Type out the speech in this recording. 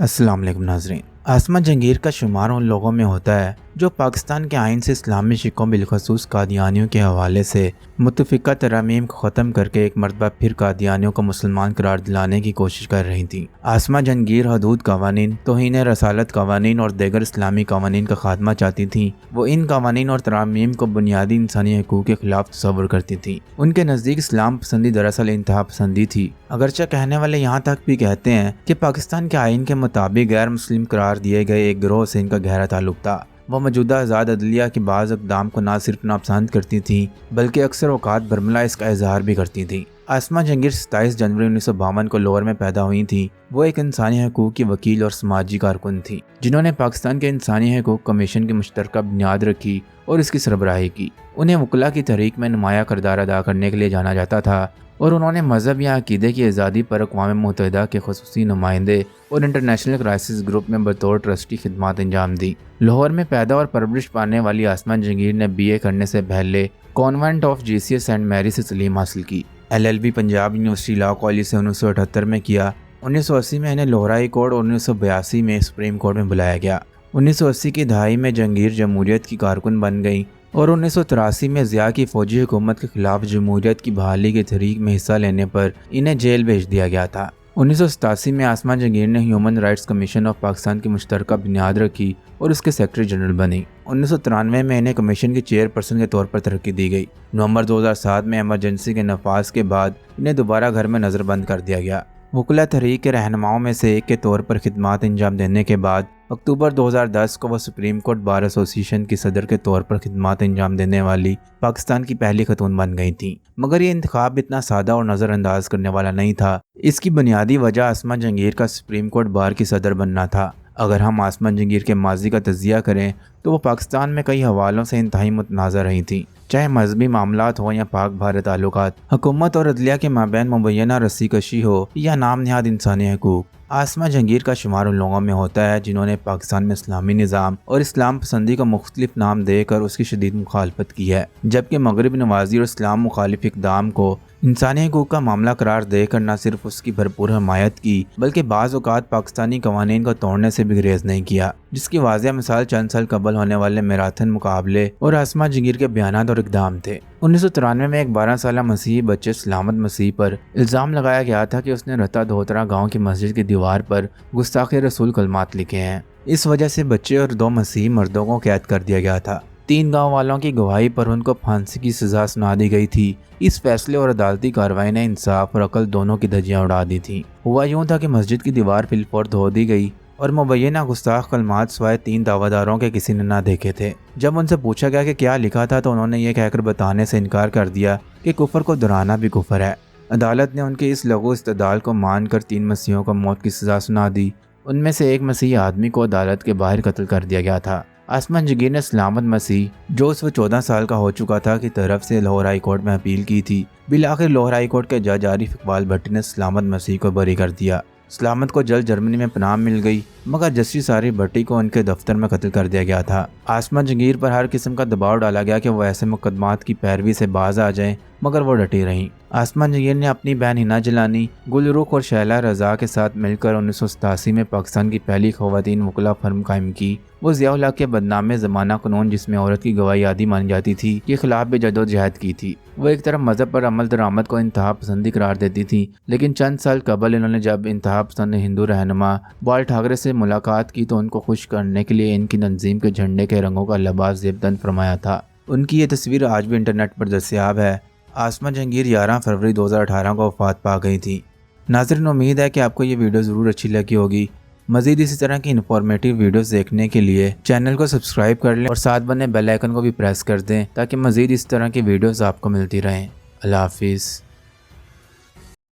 अस्सलाम वालेकुम नाज़रीन। आसमा जंगीर का शुमार उन लोगों में होता है जो पाकिस्तान के आइन से इस्लामी शिकों बिलखसूस कादियानियों के हवाले से मुतफ़िका तरमीम को ख़त्म करके एक मरतबा फिर कादियानियों को मुसलमान करार दिलाने की कोशिश कर रही थी। आसमा जंगीर हदूद कवानीन, तौहीन रसालत कवानीन और दीगर इस्लामी कवानीन का खात्मा चाहती थी। वो इन कवानीन और तरमीम को बुनियादी इंसानी हकूक़ के खिलाफ तस्वुर करती थी। उनके नज़दीक इस्लाम पसंदी दरअसल इंतहा पसंदी थी। अगरचे कहने वाले यहाँ तक भी कहते हैं कि पाकिस्तान के आइन के मुताबिक गैर मुस्लिम करार दिए गए एक गिरोह से इनका गहरा ताल्लुक था। वह मौजूदा आज़ाद अदलिया के बाज़ इक़दाम को ना सिर्फ नापसंद करती थी बल्कि अक्सर औकात बरमला इसका इजहार भी करती थी। आसमा जंगीर 27 जनवरी 1952 को लाहौर में पैदा हुई थी। वो एक इंसानी हकूक़ की वकील और समाजी कारकुन थी जिन्होंने पाकिस्तान के इंसानी हकूक़ कमीशन की मुश्तरका बुनियाद रखी और इसकी सरबराही की। उन्हें वकला की तहरीक में नुमाया किरदार अदा करने के लिए जाना जाता था और उन्होंने मज़हब या अक़ीदे की आज़ादी पर अक़वाम मुत्तहिदा के ख़ुसूसी नुमाइंदे और इंटरनेशनल क्राइसिस ग्रुप में बतौर ट्रस्टी खिदमत अंजाम दी। लाहौर में पैदा और परवरिश पाने वाली आसमा जंगीर ने BA करने से पहले convent of Jesus saint Mary से तालीम हासिल की। LLB Punjab university law college से 1978 में किया। 1980 में इन्हें लाहौर हाई कोर्ट और 1982 में सुप्रीम कोर्ट में बुलाया गया। 1980 की दहाई में जंगीर जमहूरियत की कारकुन बन गई और 1983 में ज़िया की फौजी हुकूमत के खिलाफ जमहूरियत की बहाली की तहरीक में हिस्सा लेने पर इन्हें जेल भेज दिया गया था। 1987 में आसमा जंगीर ने human rights commission of Pakistan की मुश्तरका बुनियाद रखी और उसके सेक्रेटरी जनरल बनी। 1993 में इन्हें कमीशन की चेयरपर्सन के तौर पर तरक्की दी गई। नवंबर 2007 में एमरजेंसी के नफाज के बाद इन्हें दोबारा घर में नज़रबंद कर दिया गया। वकला तहरीक के रहनुमाओं में से एक के तौर पर खिदमत अंजाम देने के बाद अक्टूबर 2010 को वह सुप्रीम कोर्ट बार एसोसिएशन की सदर के तौर पर खिदमत अंजाम देने वाली पाकिस्तान की पहली खतून बन गई थी। मगर ये इंतखाब इतना सादा और नज़रअंदाज करने वाला नहीं था। इसकी बुनियादी वजह आसमा जंगीर का सुप्रीम कोर्ट बार की सदर बनना था। अगर हम आसमा जंगीर के माजी का तजिया करें तो वो पाकिस्तान में कई हवालों से इंतहाई मुतनाज़ा रही थी, चाहे मजहबी मामलात हो या पाक भारत ताल्लुकात, हुकूमत और अदलिया के माबैन मुबैना रस्सी कशी हो या नाम नहाद इंसानी हकूक़। आसमा जंगीर का शुमार उन लोगों में होता है जिन्होंने पाकिस्तान में इस्लामी निज़ाम और इस्लाम पसंदी को मुख्तलिफ नाम देकर उसकी शदीद मुखालफत की है, जबकि मगरब नवाजी और इस्लाम मुखालिफ इक़दाम को इंसानी हकूक़ का मामला करार देकर न सिर्फ उसकी भरपूर हमायत की बल्कि बाज़ औक़ात पाकिस्तानी कवानीन को तोड़ने से भी गुरेज नहीं किया, जिसकी वाज़ेह मिसाल चंद साल कबल होने वाले मैराथन मुकाबले और आसमा जंगीर के बयानात और इक़दाम थे। 1993 में एक 12 साला मसीही बच्चे सलामत मसीह पर इल्ज़ाम लगाया गया था कि उसने रता धोतरा गाँव की मस्जिद की दीवार पर गुस्ताख़ी रसूल कलमात लिखे हैं। इस वजह से बच्चे और 2 मसीही मर्दों को कैद कर दिया गया था। 3 गाँव वालों की गवाही पर उनको फांसी की सज़ा सुना दी गई थी। इस फैसले और अदालती कार्रवाई ने इंसाफ और अकल दोनों की धज्जियां उड़ा दी थी। हुआ यूँ था कि मस्जिद की दीवार फिलफोर धो दी गई और मुबैना गुस्ताख कलमात सिवाय 3 दावादारों के किसी ने ना देखे थे। जब उनसे पूछा गया कि क्या लिखा था तो उन्होंने ये कहकर बताने से इनकार कर दिया कि कुफर को दोहराना भी कुफर है। अदालत ने उनके इस लघु इस्तदलाल को मानकर 3 मसीहों को मौत की सज़ा सुना दी। उनमें से एक मसीही आदमी को अदालत के बाहर कत्ल कर दिया गया था। आसमा जंगीर ने सलामत मसीह जो उस वक्त 14 साल का हो चुका था की तरफ से लाहौर हाई कोर्ट में अपील की थी। बिलाखिर लाहौर हाई कोर्ट के जज आरिफ इकबाल भट्टी ने सलामत मसीह को बरी कर दिया। सलामत को जल्द जर्मनी में पनाह मिल गई, मगर जस्टिस आरिफ भट्टी को उनके दफ्तर में कत्ल कर दिया गया था। आसमा जंगीर पर हर किस्म का दबाव डाला गया कि वो ऐसे मुकदमात की पैरवी से बाज आ जाएं, मगर वो डटी रहीं। आसमा जंगीर ने अपनी बहन हिना जलानी, गुलरुख और शैला रजा के साथ मिलकर 1987 में पाकिस्तान की पहली ख़वातीन वकला फर्म कायम की। वो ज़िया-उल हक के बदनामे ज़माना कानून जिसमें औरत की गवाही आदी मानी जाती थी के खिलाफ भी जदोजहद की थी। वो एक तरफ मज़हब पर अमल दरामद को इंतहा पसंदी करार देती थी, लेकिन चंद साल कबल इन्होंने जब इंतहा पसंद हिंदू रहनुमा बाल ठाकरे से मुलाकात की तो उनको खुश करने के लिए इनकी तंजीम के झंडे के रंगों का लिबास ज़ेबतन फरमाया था। उनकी ये तस्वीर आज भी इंटरनेट पर दस्तयाब है। आसमा जंगीर 11 फरवरी 2018 को वफ़ात पा गई थी। नाज़रीन, उम्मीद है कि आपको ये वीडियो ज़रूर अच्छी लगी होगी। मज़ीद इसी तरह की इन्फॉर्मेटिव वीडियोस देखने के लिए चैनल को सब्सक्राइब कर लें और साथ बने बेल आइकन को भी प्रेस कर दें ताकि मज़ीद इस तरह की वीडियोस आपको मिलती रहें। अल्लाह हाफिज़।